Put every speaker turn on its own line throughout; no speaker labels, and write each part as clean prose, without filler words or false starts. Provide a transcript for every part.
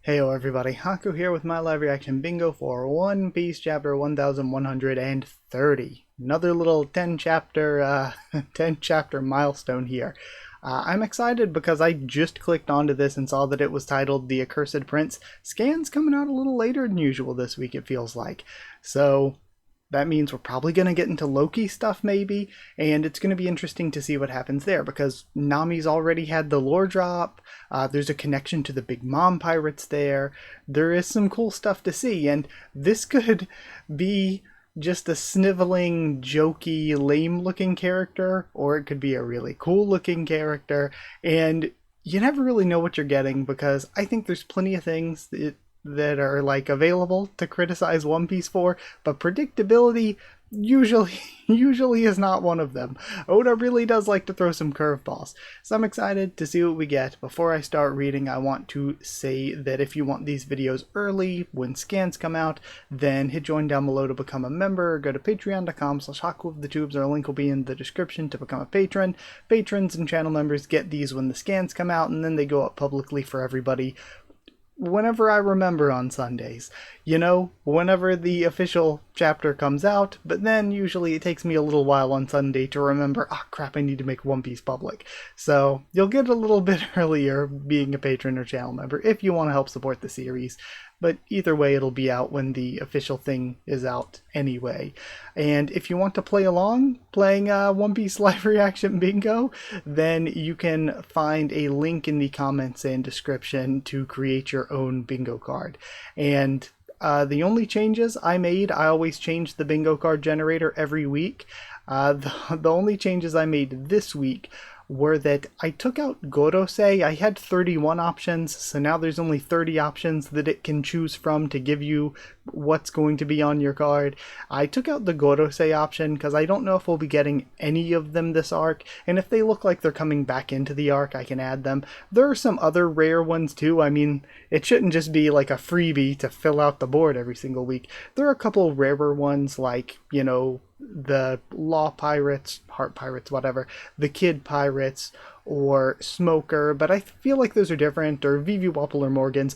Heyo everybody, Haku here with my live reaction bingo for One Piece chapter 1130. Another little 10 chapter 10 chapter milestone here. I'm excited because I just clicked onto this and saw that it was titled The Accursed Prince. Scan's coming out a little later than usual this week, it feels like. So that means we're probably going to get into Loki stuff maybe, and it's going to be interesting to see what happens there because Nami's already had the lore drop. There's a connection to the Big Mom pirates there. There is some cool stuff to see, and this could be just a sniveling, jokey, lame-looking character, or it could be a really cool-looking character, and you never really know what you're getting because I think there's plenty of things that are like available to criticize One Piece for, but predictability usually is not one of them. Oda really does like to throw some curveballs. So I'm excited to see what we get. Before I start reading, I want to say that if you want these videos early when scans come out, then hit join down below to become a member, or go to patreon.com/HakuOfTheTubes, our link will be in the description to become a patron. Patrons and channel members get these when the scans come out, and then they go up publicly for everybody whenever I remember on Sundays. You know, whenever the official chapter comes out, but then usually it takes me a little while on Sunday to remember, ah, crap, I need to make One Piece public. So you'll get a little bit earlier being a patron or channel member if you want to help support the series. But either way, it'll be out when the official thing is out anyway. And if you want to play along, playing One Piece live reaction bingo, then you can find a link in the comments and description to create your own bingo card. And the only changes I made, I always change the bingo card generator every week. The only changes I made this week were that I took out Gorosei. I had 31 options, so now there's only 30 options that it can choose from to give you what's going to be on your card. I took out the Gorosei option because I don't know if we'll be getting any of them this arc, and if they look like they're coming back into the arc, I can add them. There are some other rare ones too. I mean, it shouldn't just be like a freebie to fill out the board every single week. There are a couple rarer ones like, you know, the Law Pirates, Heart Pirates, whatever, the Kid Pirates, or Smoker, but I feel like those are different, or Vivi Wapple or Morgans.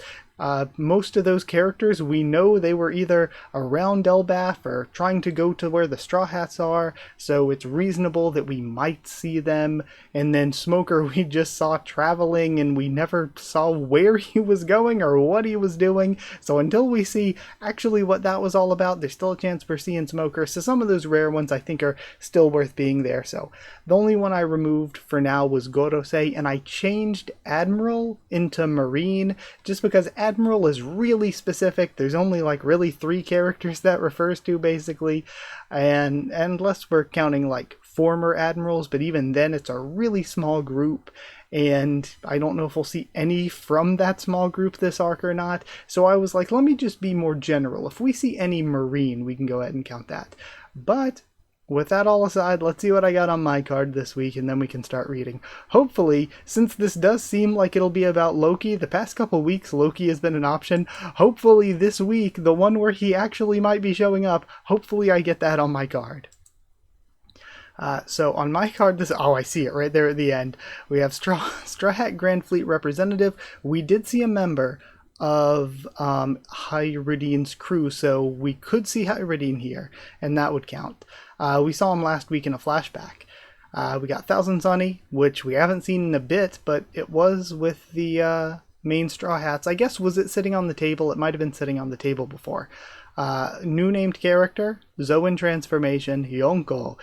Most of those characters, we know they were either around Elbaf or trying to go to where the Straw Hats are, so it's reasonable that we might see them. And then Smoker we just saw traveling and we never saw where he was going or what he was doing, so until we see actually what that was all about, there's still a chance for seeing Smoker. So some of those rare ones I think are still worth being there. So the only one I removed for now was Gorosei, and I changed Admiral into Marine just because Admiral is really specific. There's only like really 3 characters that refers to basically, and unless we're counting like former admirals, but even then it's a really small group, and I don't know if we'll see any from that small group this arc or not. So I was like, let me just be more general. If we see any Marine, we can go ahead and count that. But with that all aside, let's see what I got on my card this week, and then we can start reading. Hopefully, since this does seem like it'll be about Loki, the past couple weeks Loki has been an option. Hopefully this week, the one where he actually might be showing up, hopefully I get that on my card. So on my card, oh, I see it right there at the end. We have Straw Hat Grand Fleet Representative. We did see a member of Hyridine's crew, so we could see Hyridine here, and that would count. We saw him last week in a flashback. We got Thousand Sunny, which we haven't seen in a bit, but it was with the main Straw Hats. I guess, was it sitting on the table? It might have been sitting on the table before. New named character, Zoan Transformation, Yonko,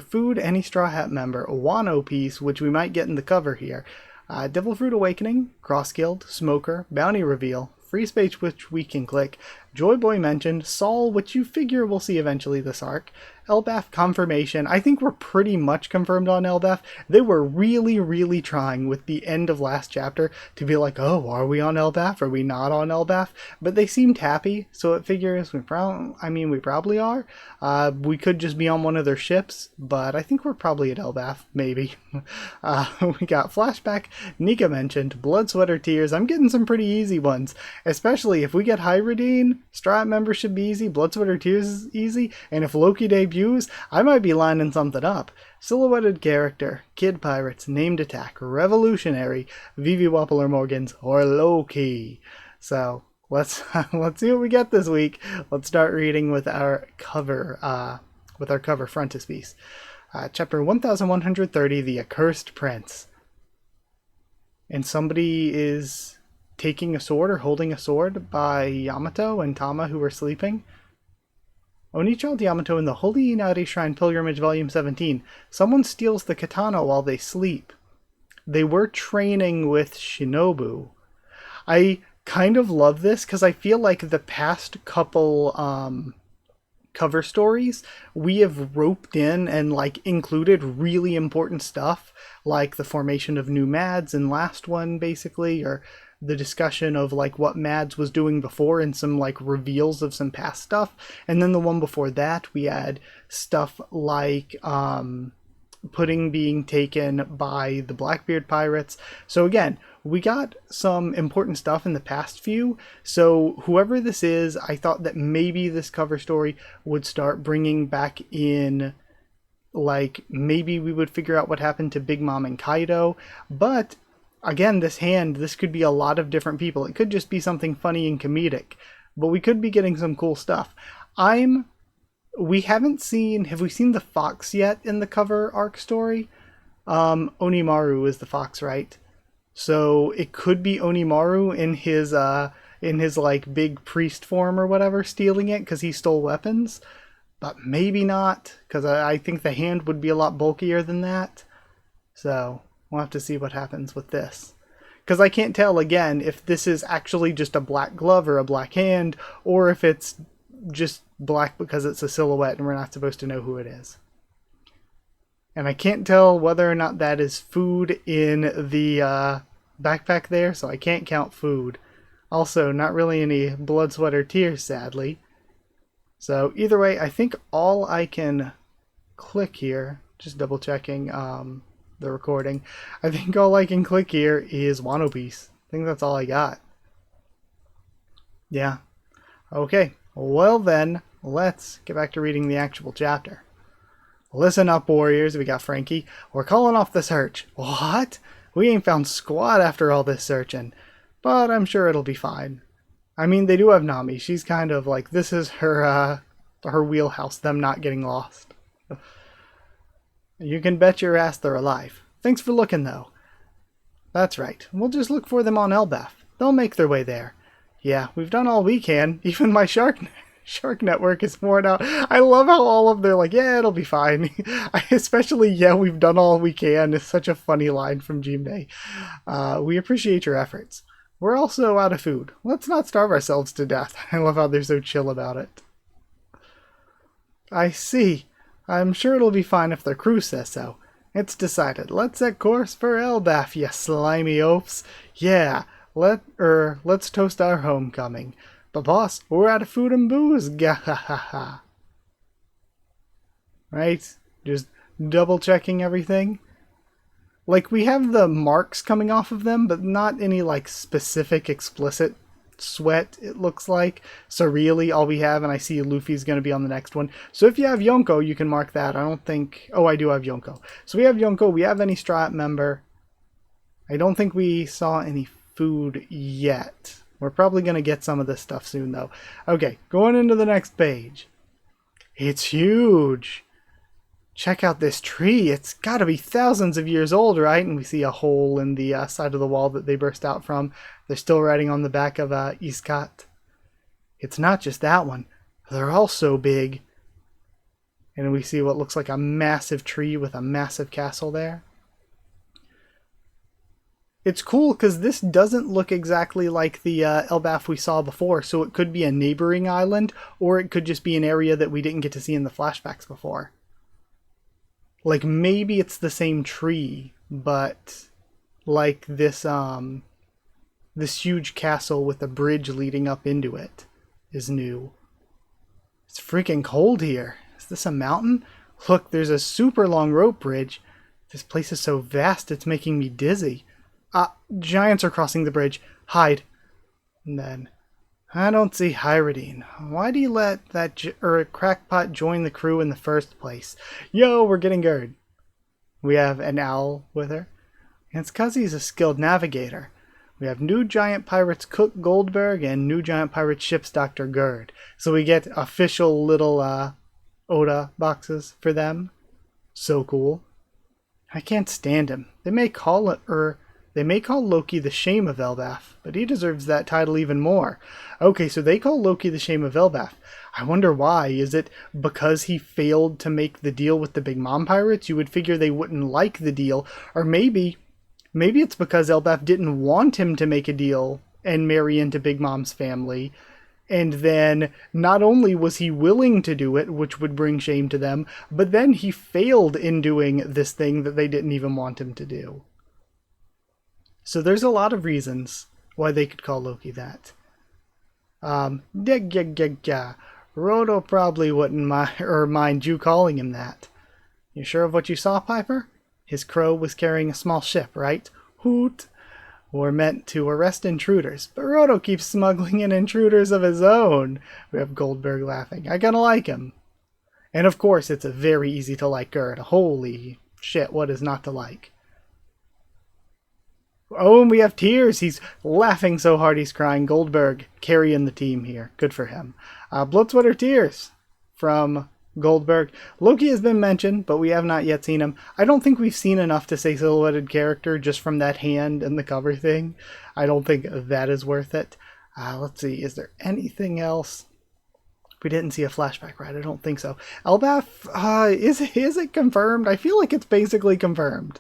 Food, any Straw Hat member, Wano Piece, which we might get in the cover here, Devil Fruit Awakening, Cross Guild, Smoker, Bounty Reveal, Free Space, which we can click, Joy Boy mentioned, Saul, which you figure we'll see eventually this arc, Elbaf confirmation. I think we're pretty much confirmed on Elbaf. They were really trying with the end of last chapter to be like, oh, are we on Elbaf? Are we not on Elbaf? But they seemed happy, so it figures we probably are. We could just be on one of their ships, but I think we're probably at Elbaf, maybe. We got flashback, Nika mentioned, Blood, Sweat, or Tears. I'm getting some pretty easy ones, especially if we get Hyridine. Straw Hat membership be easy, Blood, Sweat, or Tears is easy, and if Loki debuts, I might be lining something up. Silhouetted character, Kid Pirates, named attack, revolutionary, Vivi Wapple or Morgans, or Loki. So let's let's see what we get this week. Let's start reading with our cover frontispiece. Chapter 1130, The Accursed Prince. And somebody is taking a sword or holding a sword by Yamato and Tama, who are sleeping. Oni Child Yamato in the Holy Inari Shrine Pilgrimage Volume 17. Someone steals the katana while they sleep. They were training with Shinobu. I kind of love this because I feel like the past couple cover stories we have roped in and like included really important stuff, like the formation of new Mads in last one, basically, or the discussion of like what Mads was doing before and some like reveals of some past stuff. And then the one before that we had stuff like Pudding being taken by the Blackbeard pirates. So again, we got some important stuff in the past few, so whoever this is, I thought that maybe this cover story would start bringing back in, like, maybe we would figure out what happened to Big Mom and Kaido, but again, this could be a lot of different people. It could just be something funny and comedic, but we could be getting some cool stuff. Have we seen the fox yet in the cover arc story? Onimaru is the fox, right? So it could be Onimaru in his like big priest form or whatever, stealing it because he stole weapons. But maybe not, because I think the hand would be a lot bulkier than that. So we'll have to see what happens with this. Because I can't tell, again, if this is actually just a black glove or a black hand, or if it's just black because it's a silhouette and we're not supposed to know who it is. And I can't tell whether or not that is food in the backpack there, so I can't count food. Also, not really any blood, sweat, or tears, sadly. So either way, I think all I can click here, just double checking the recording, I think all I can click here is Wano Piece. I think that's all I got. Yeah. Okay, well then, let's get back to reading the actual chapter. Listen up, warriors, we got Frankie. We're calling off the search. What? We ain't found squat after all this searching. But I'm sure it'll be fine. I mean, they do have Nami. She's kind of like, this is her wheelhouse, them not getting lost. You can bet your ass they're alive. Thanks for looking, though. That's right. We'll just look for them on Elbaf. They'll make their way there. Yeah, we've done all we can. Even my shark network is worn out. I love how all of they're like, yeah, it'll be fine. Especially, yeah, we've done all we can. It's such a funny line from Jimbe. We appreciate your efforts. We're also out of food. Let's not starve ourselves to death. I love how they're so chill about it. I see. I'm sure it'll be fine if their crew says so. It's decided. Let's set course for Elbaf, you slimy oafs. Yeah, let's toast our homecoming. But boss, we're out of food and booze. Gahahaha. Right? Just double checking everything. Like, we have the marks coming off of them, but not any, like, specific explicit sweat, it looks like. So really, all we have, and I see Luffy's going to be on the next one. So if you have Yonko, you can mark that. I don't think... Oh, I do have Yonko. So we have Yonko, we have any Strat member. I don't think we saw any food yet. We're probably going to get some of this stuff soon, though. Okay, going into the next page. It's huge. Check out this tree. It's got to be thousands of years old, right? And we see a hole in the side of the wall that they burst out from. They're still riding on the back of Iskat. It's not just that one. They're all so big. And we see what looks like a massive tree with a massive castle there. It's cool because this doesn't look exactly like the Elbaf we saw before, so it could be a neighboring island, or it could just be an area that we didn't get to see in the flashbacks before. Like, maybe it's the same tree, but like this this huge castle with a bridge leading up into it is new. It's freaking cold here. Is this a mountain? Look, there's a super long rope bridge. This place is so vast, it's making me dizzy. Giants are crossing the bridge. Hide. And then, I don't see Hyrodine. Why do you let that crackpot join the crew in the first place? Yo, we're getting Gerd. We have an owl with her. And it's because he's a skilled navigator. We have new giant pirates Cook Goldberg and new giant pirate ships Dr. Gerd. So we get official little Oda boxes for them. So cool. I can't stand him. They may call Loki the shame of Elbaf, but he deserves that title even more. Okay, so they call Loki the shame of Elbaf. I wonder why. Is it because he failed to make the deal with the Big Mom Pirates? You would figure they wouldn't like the deal. Or maybe it's because Elbaf didn't want him to make a deal and marry into Big Mom's family. And then not only was he willing to do it, which would bring shame to them, but then he failed in doing this thing that they didn't even want him to do. So there's a lot of reasons why they could call Loki that. Roto probably wouldn't mind you calling him that. You sure of what you saw, Piper? His crow was carrying a small ship, right? Hoot! We're meant to arrest intruders, but Roto keeps smuggling in intruders of his own. We have Goldberg laughing. I kinda like him. And of course, it's a very easy to like Gerd. Holy shit, what is not to like? Oh, and we have tears. He's laughing so hard he's crying. Goldberg carrying the team here. Good for him. Blood, sweat, or tears from Goldberg. Loki has been mentioned, but we have not yet seen him. I don't think we've seen enough to say silhouetted character just from that hand and the cover thing. I don't think that is worth it. Let's see. Is there anything else? We didn't see a flashback, right? I don't think so. Elbaf, is it confirmed? I feel like it's basically confirmed.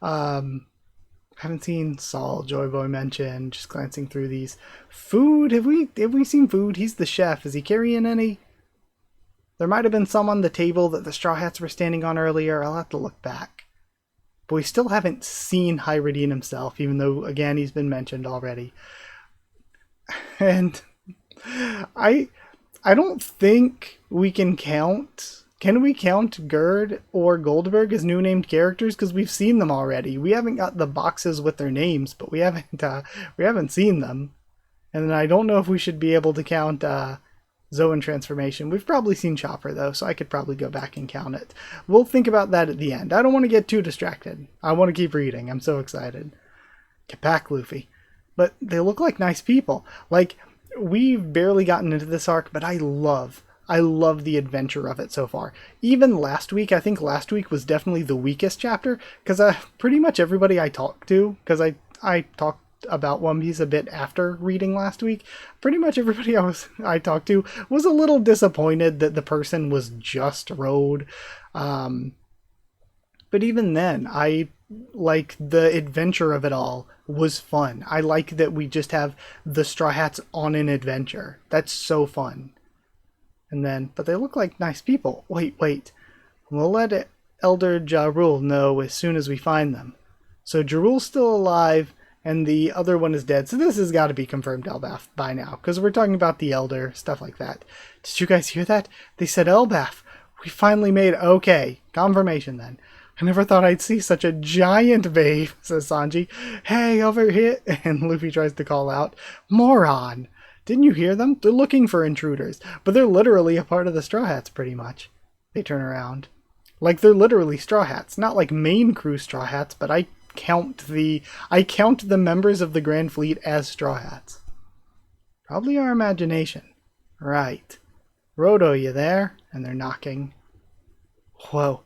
Haven't seen Saul Joy Boy mentioned. Just glancing through these. Food. Have we seen Food? He's the chef. Is he carrying any? There might have been some on the table that the Straw Hats were standing on earlier. I'll have to look back. But we still haven't seen Hyrodine himself, even though, again, he's been mentioned already. And I don't think we can count. Can we count Gerd or Goldberg as new named characters? Because we've seen them already. We haven't got the boxes with their names, but we haven't seen them. And I don't know if we should be able to count Zoan Transformation. We've probably seen Chopper, though, so I could probably go back and count it. We'll think about that at the end. I don't want to get too distracted. I want to keep reading. I'm so excited. Kapak Luffy. But they look like nice people. Like, we've barely gotten into this arc, but I love the adventure of it so far. Even last week, I think last week was definitely the weakest chapter, because pretty much everybody I talked to, because I talked about One Piece a bit after reading last week, pretty much everybody I talked to was a little disappointed that the person was just Road. But even then, I like the adventure of it all was fun. I like that we just have the Straw Hats on an adventure. That's so fun. And then, but they look like nice people. Wait. We'll let Elder Ja Rule know as soon as we find them. So Ja Rule's still alive, and the other one is dead. So this has got to be confirmed Elbaf by now, because we're talking about the Elder, stuff like that. Did you guys hear that? They said Elbaf. We finally made okay. Confirmation then. I never thought I'd see such a giant babe, says Sanji. Hey, over here. And Luffy tries to call out, moron. Didn't you hear them? They're looking for intruders, but they're literally a part of the Straw Hats, pretty much. They turn around. Like they're literally Straw Hats. Not like main crew Straw Hats, but I count the members of the Grand Fleet as Straw Hats. Probably our imagination. Right. Roto, you there? And they're knocking. Whoa.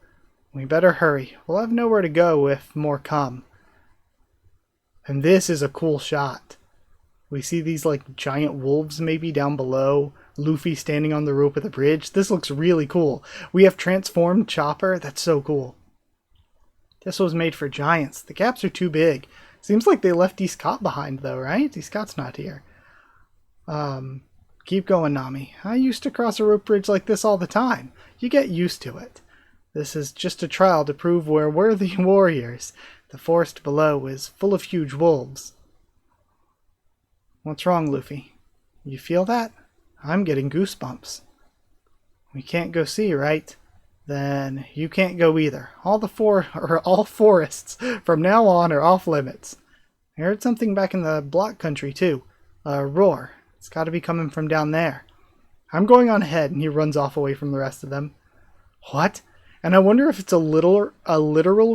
We better hurry. We'll have nowhere to go if more come. And this is a cool shot. We see these like giant wolves maybe down below. Luffy standing on the rope of the bridge. This looks really cool. We have transformed Chopper. That's so cool. This was made for giants. The caps are too big. Seems like they left Scott behind though, right? Scott's not here. Keep going, Nami. I used to cross a rope bridge like this all the time. You get used to it. This is just a trial to prove we're worthy warriors. The forest below is full of huge wolves. What's wrong, Luffy? You feel that? I'm getting goosebumps. We can't go see, right? Then you can't go either. All forests from now on are off limits. I heard something back in the block country too. A roar. It's got to be coming from down there. I'm going on ahead, and he runs off away from the rest of them. What? And I wonder if it's a literal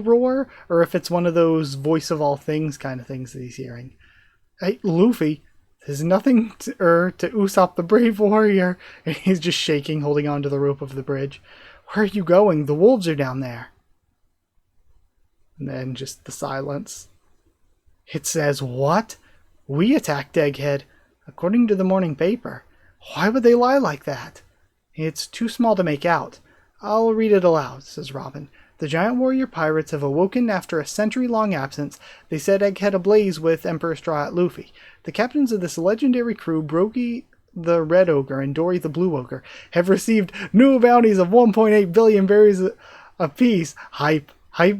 roar, or if it's one of those voice of all things kind of things that he's hearing. Hey, Luffy, there's nothing to Usopp the brave warrior. And he's just shaking, holding onto the rope of the bridge. Where are you going? The wolves are down there. And then just the silence. It says, what? We attacked Egghead, according to the morning paper. Why would they lie like that? It's too small to make out. I'll read it aloud, says Robin. The giant warrior pirates have awoken after a century-long absence. They set Egghead ablaze with Emperor Straw Hat Luffy. The captains of this legendary crew, Brokey the Red Ogre and Dory the Blue Ogre, have received new bounties of 1.8 billion berries apiece. Hype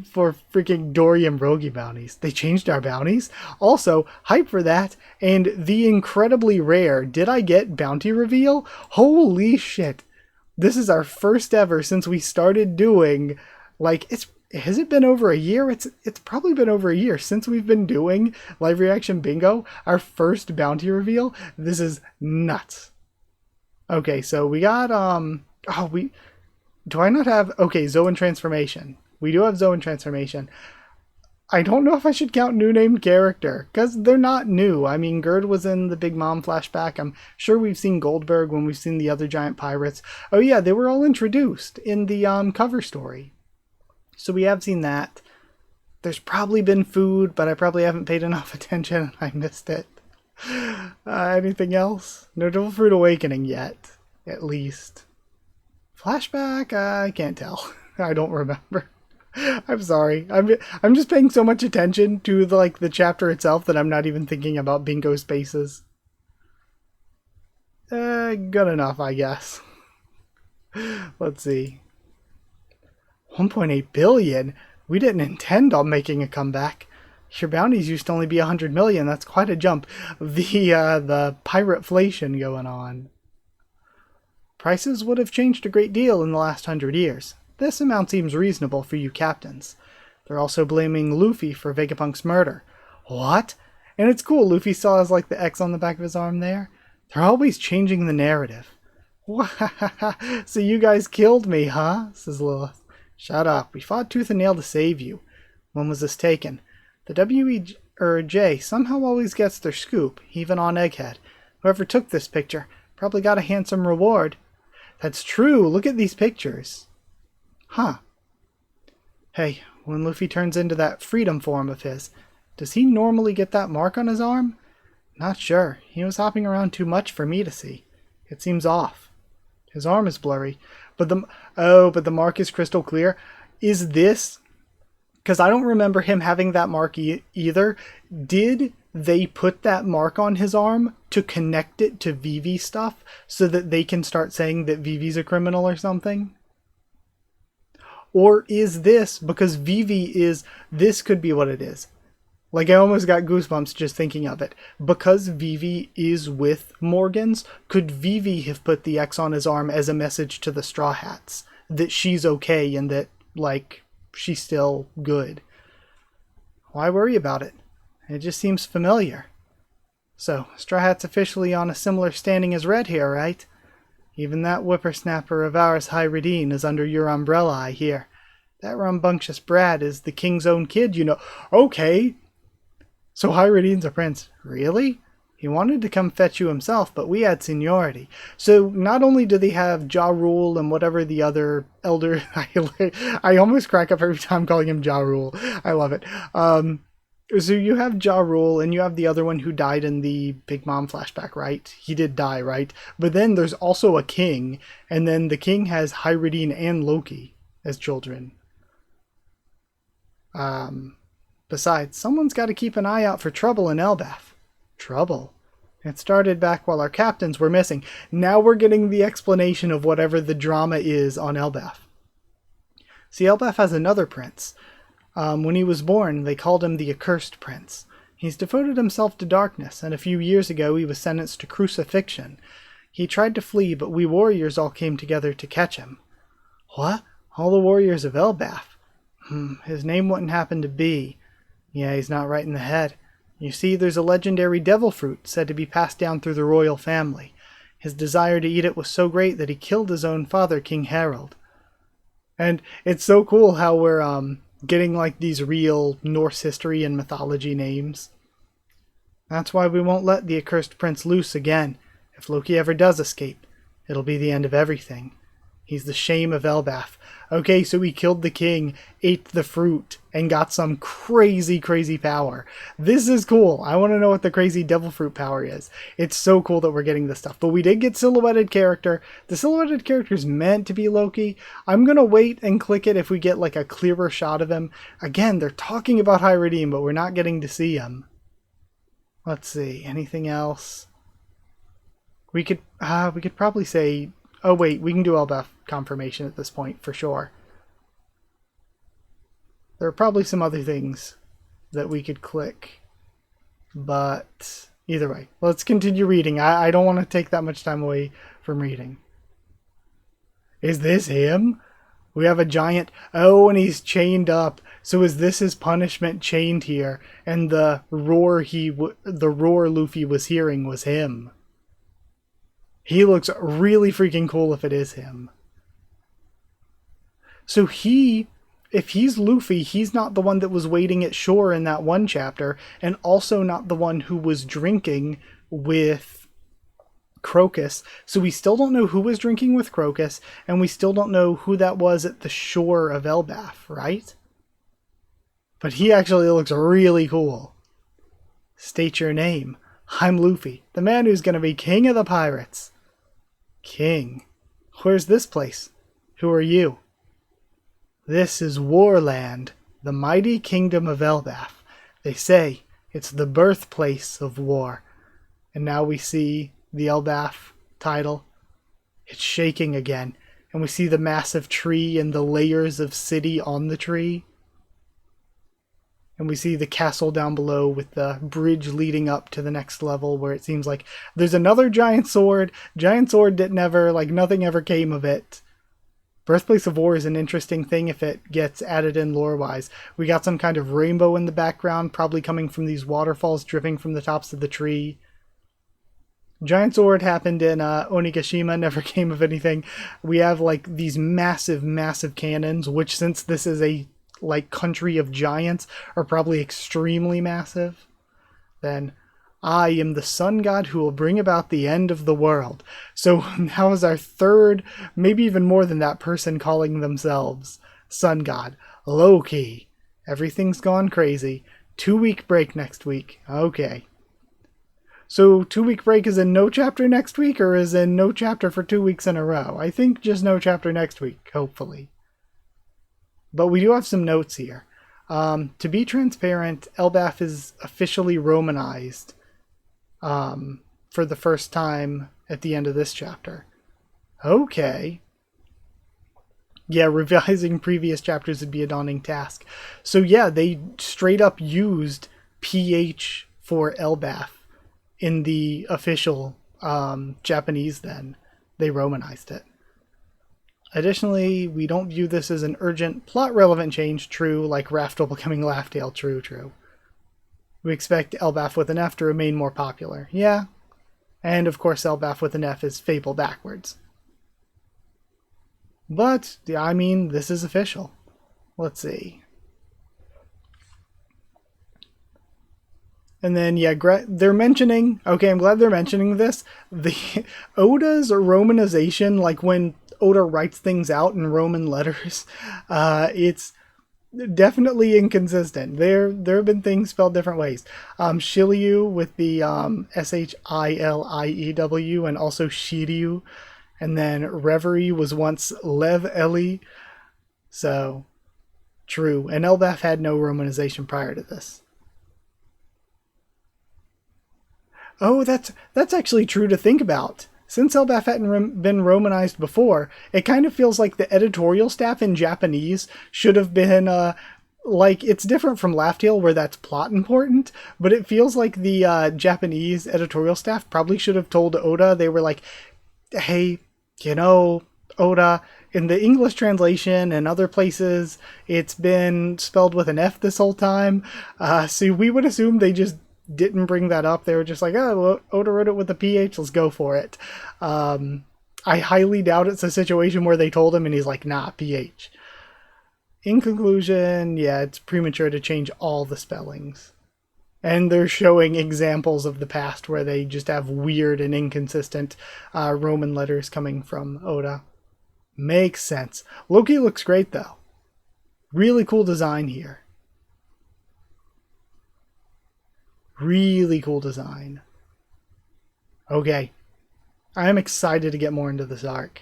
for freaking Dory and Brokey bounties. They changed our bounties. Also, hype for that. And the incredibly rare Did I Get bounty reveal? Holy shit. This is our first ever since we started doing... has it been over a year? It's probably been over a year since we've been doing live reaction bingo. Our first bounty reveal. This is nuts. Okay, so we got do I not have Zoan transformation? We do have Zoan transformation. I don't know if I should count new named character, because they're not new. I mean, Gerd was in the Big Mom flashback. I'm sure we've seen Goldberg when we've seen the other giant pirates. Oh yeah, they were all introduced in the cover story. So we have seen that. There's probably been food, but I probably haven't paid enough attention. I missed it. Anything else? No Devil Fruit Awakening yet, at least. Flashback? I can't tell. I don't remember. I'm sorry. I'm just paying so much attention to the chapter itself that I'm not even thinking about bingo spaces. Good enough, I guess. Let's see. 1.8 billion? We didn't intend on making a comeback. Your bounties used to only be 100 million. That's quite a jump. The pirate-flation going on. Prices would have changed a great deal in the last 100 years. This amount seems reasonable for you captains. They're also blaming Luffy for Vegapunk's murder. What? And it's cool, Luffy still has the X on the back of his arm there. They're always changing the narrative. So you guys killed me, huh? Says Lilith. Shut up. We fought tooth and nail to save you. When was this taken? The WEJ somehow always gets their scoop, even on Egghead. Whoever took this picture probably got a handsome reward. That's true. Look at these pictures. Huh. Hey, when Luffy turns into that freedom form of his, does he normally get that mark on his arm? Not sure. He was hopping around too much for me to see. It seems off. His arm is blurry. But the mark is crystal clear. Is this... Because I don't remember him having that mark either. Did they put that mark on his arm to connect it to Vivi stuff so that they can start saying that Vivi's a criminal or something? Or is this because Vivi is... This could be what it is. I almost got goosebumps just thinking of it. Because Vivi is with Morgans, could Vivi have put the X on his arm as a message to the Straw Hats? That she's okay and that, she's still good. Why worry about it? It just seems familiar. So, Straw Hat's officially on a similar standing as Red here, right? Even that whippersnapper of ours, Hyradine, is under your umbrella, I hear. That rambunctious brat is the king's own kid, you know. Okay! So Hyradine's a prince. Really? He wanted to come fetch you himself, but we had seniority. So not only do they have Ja Rule and whatever the other elder... I almost crack up every time calling him Ja Rule. I love it. So you have Ja Rule, and you have the other one who died in the Big Mom flashback, right? He did die, right? But then there's also a king, and then the king has Hyradine and Loki as children. Besides, someone's got to keep an eye out for trouble in Elbaf. Trouble? It started back while our captains were missing. Now we're getting the explanation of whatever the drama is on Elbaf. See, Elbaf has another prince. When he was born, they called him the Accursed Prince. He's devoted himself to darkness, and a few years ago he was sentenced to crucifixion. He tried to flee, but we warriors all came together to catch him. What? All the warriors of Elbaf? His name wouldn't happen to be. Yeah, he's not right in the head. You see, there's a legendary devil fruit said to be passed down through the royal family. His desire to eat it was so great that he killed his own father, King Harold. And it's so cool how we're getting these real Norse history and mythology names. That's why we won't let the accursed prince loose again. If Loki ever does escape, it'll be the end of everything. He's the shame of Elbaf. Okay, so he killed the king, ate the fruit, and got some crazy, crazy power. This is cool. I want to know what the crazy devil fruit power is. It's so cool that we're getting this stuff. But we did get silhouetted character. The silhouetted character is meant to be Loki. I'm going to wait and click it if we get like a clearer shot of him. Again, they're talking about Hyrudean, but we're not getting to see him. Let's see. Anything else? We could probably say... Oh wait, we can do Elbaf confirmation at this point, for sure. There are probably some other things that we could click. But either way, let's continue reading. I don't want to take that much time away from reading. Is this him? We have a giant... Oh, and he's chained up. So is this his punishment, chained here? And the roar Luffy was hearing was him. He looks really freaking cool if it is him. So if he's Luffy, he's not the one that was waiting at shore in that one chapter, and also not the one who was drinking with Crocus. So we still don't know who was drinking with Crocus, and we still don't know who that was at the shore of Elbaf, right? But he actually looks really cool. State your name. I'm Luffy, the man who's going to be king of the pirates. King? Where's this place? Who are you? This is Warland, the mighty kingdom of Elbaf. They say it's the birthplace of war. And now we see the Elbaf title. It's shaking again, and we see the massive tree and the layers of city on the tree. And we see the castle down below with the bridge leading up to the next level, where it seems like there's another giant sword. Giant sword that never, like, nothing ever came of it. Birthplace of War is an interesting thing if it gets added in lore-wise. We got some kind of rainbow in the background, probably coming from these waterfalls dripping from the tops of the tree. Giant sword happened in Onigashima, never came of anything. We have, like, these massive, massive cannons, which, since this is a like country of giants, are probably extremely massive. Then I am the sun god who will bring about the end of the world. So now is our third, maybe even more than that, person calling themselves sun god. Loki. Everything's gone crazy. 2-week break next week. Okay. So 2-week break is in no chapter next week, or is in no chapter for 2 weeks in a row? I think just no chapter next week, hopefully. But we do have some notes here. To be transparent, Elbaf is officially Romanized for the first time at the end of this chapter. Okay. Yeah, revising previous chapters would be a daunting task. So yeah, they straight up used PH for Elbaf in the official Japanese then. They Romanized it. Additionally, we don't view this as an urgent, plot-relevant change, true, like Raftel becoming Laughdale, true. We expect Elbaf with an F to remain more popular, yeah. And of course Elbaf with an F is Fable backwards. But, I mean, this is official. Let's see. And then, yeah, they're mentioning, okay, I'm glad they're mentioning this, the Oda's Romanization, like when Oda writes things out in Roman letters, it's definitely inconsistent. There have been things spelled different ways. Shiryu with the Shiliew, and also Shiryu, and then Reverie was once Lev Eli. So, true. And Elbaf had no Romanization prior to this. Oh, that's actually true to think about. Since Elbaf hadn't been Romanized before, it kind of feels like the editorial staff in Japanese should have been, like, it's different from Laughtale where that's plot important, but it feels like the Japanese editorial staff probably should have told Oda, they were like, hey, you know, Oda, in the English translation and other places, it's been spelled with an F this whole time, so we would assume they just didn't bring that up. They were just like, oh, Oda wrote it with a PH, let's go for it. I highly doubt it's a situation where they told him and he's like, nah, PH. In conclusion, yeah, it's premature to change all the spellings. And they're showing examples of the past where they just have weird and inconsistent Roman letters coming from Oda. Makes sense. Loki looks great, though. Really cool design here. Really cool design. Okay. I'm excited to get more into this arc.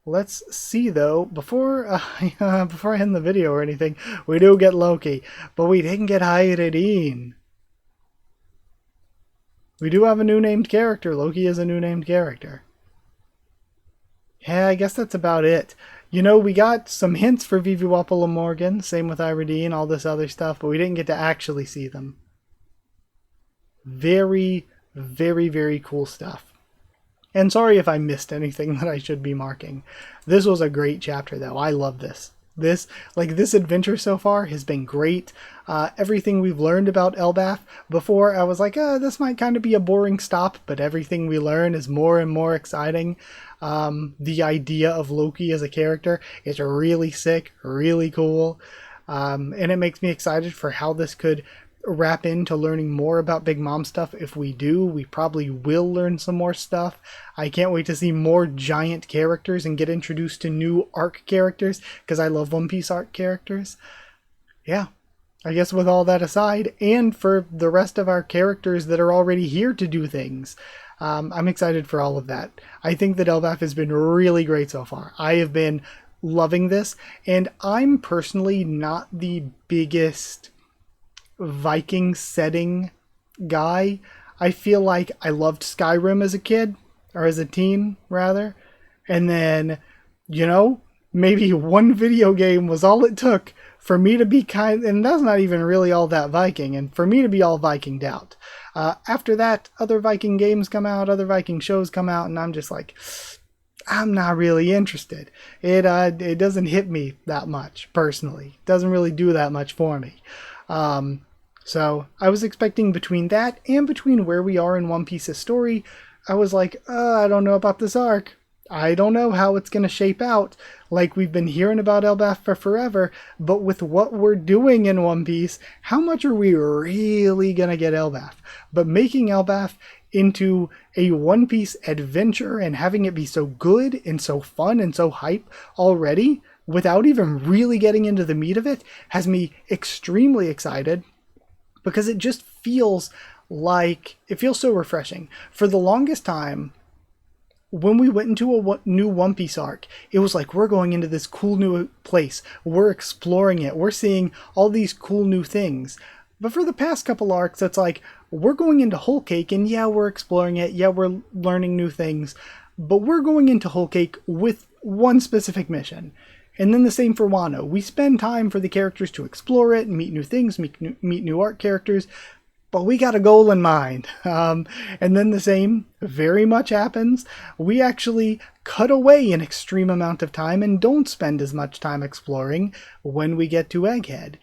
Let's see, though, before before I end the video or anything, we do get Loki, but we didn't get Hayredin. We do have a new named character. Loki is a new named character. Yeah, I guess that's about it. You know, we got some hints for Viviwapala Morgan, same with Hayredin, all this other stuff, but we didn't get to actually see them. Very, very, very cool stuff. And sorry if I missed anything that I should be marking. This was a great chapter, though. I love this. This adventure so far has been great. Everything we've learned about Elbaf. Before, I was like, this might kind of be a boring stop, but everything we learn is more and more exciting. The idea of Loki as a character is really sick, really cool. And it makes me excited for how this could wrap into learning more about Big Mom stuff. If we do, we probably will learn some more stuff. I can't wait to see more giant characters and get introduced to new arc characters, because I love One Piece arc characters. Yeah, I guess with all that aside, and for the rest of our characters that are already here to do things, I'm excited for all of that. I think that Elbaf has been really great so far. I have been loving this, and I'm personally not the biggest Viking setting guy. I feel like I loved Skyrim as a kid, or as a teen rather, and then, you know, maybe one video game was all it took for me to be and that's not even really all that Viking, and for me to be all Vikinged out. After that, other Viking games come out, other Viking shows come out, and I'm just like, I'm not really interested. It doesn't hit me that much personally. It doesn't really do that much for me. So I was expecting between that and between where we are in One Piece's story, I was like, I don't know about this arc. I don't know how it's going to shape out. Like, we've been hearing about Elbaf for forever, but with what we're doing in One Piece, how much are we really going to get Elbaf? But making Elbaf into a One Piece adventure and having it be so good and so fun and so hype already, without even really getting into the meat of it, has me extremely excited. Because it just feels like, it feels so refreshing. For the longest time, when we went into a new One Piece arc, it was like, we're going into this cool new place. We're exploring it. We're seeing all these cool new things. But for the past couple arcs, it's like, we're going into Whole Cake, and yeah, we're exploring it. Yeah, we're learning new things. But we're going into Whole Cake with one specific mission. And then the same for Wano. We spend time for the characters to explore it, meet new things, meet new arc characters, but we got a goal in mind. And then the same very much happens. We actually cut away an extreme amount of time and don't spend as much time exploring when we get to Egghead.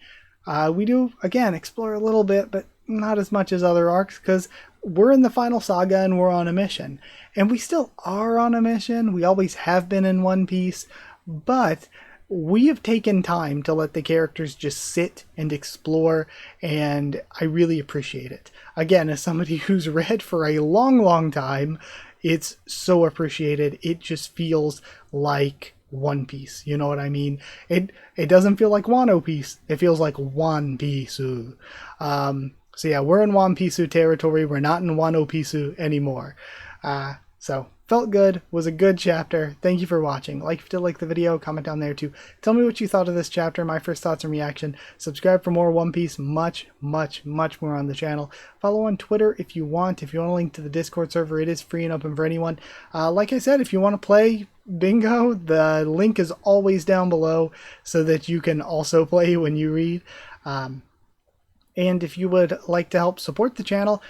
We do, again, explore a little bit, but not as much as other arcs, because we're in the final saga and we're on a mission. And we still are on a mission. We always have been in One Piece, but we have taken time to let the characters just sit and explore, and I really appreciate it. Again, as somebody who's read for a long, long time, it's so appreciated. It just feels like One Piece. You know what I mean? It doesn't feel like Wano Piece. It feels like One Piece. So yeah, we're in One Piece territory. We're not in Wano Piece anymore. So felt good, was a good chapter. Thank you for watching. Like if you did like the video, comment down there too. Tell me what you thought of this chapter, my first thoughts and reaction. Subscribe for more One Piece, much more on the channel. Follow on Twitter if you want. If you want a link to the Discord server, it is free and open for anyone. Like I said, if you want to play Bingo, the link is always down below so that you can also play when you read. And if you would like to help support the channel,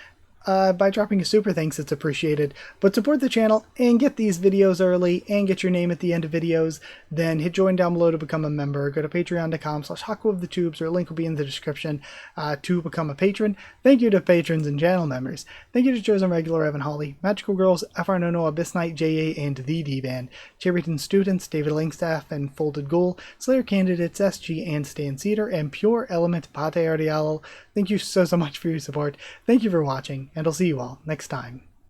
by dropping a super thanks. It's appreciated. But support the channel and get these videos early and get your name at the end of videos, then hit join down below to become a member. Go to patreon.com/HakuOfTheTubes, or a link will be in the description to become a patron. Thank you to patrons and channel members. Thank you to Chosen Regular Evan Hawley, Magical Girls, FR Nono, Abyss Knight, JA, and the D-Band, Cherryton Students, David Linkstaff, and Folded Ghoul, Slayer Candidates, SG, and Stan Cedar, and Pure Element Pate Ardial. Thank you so much for your support. Thank you for watching, and I'll see you all next time.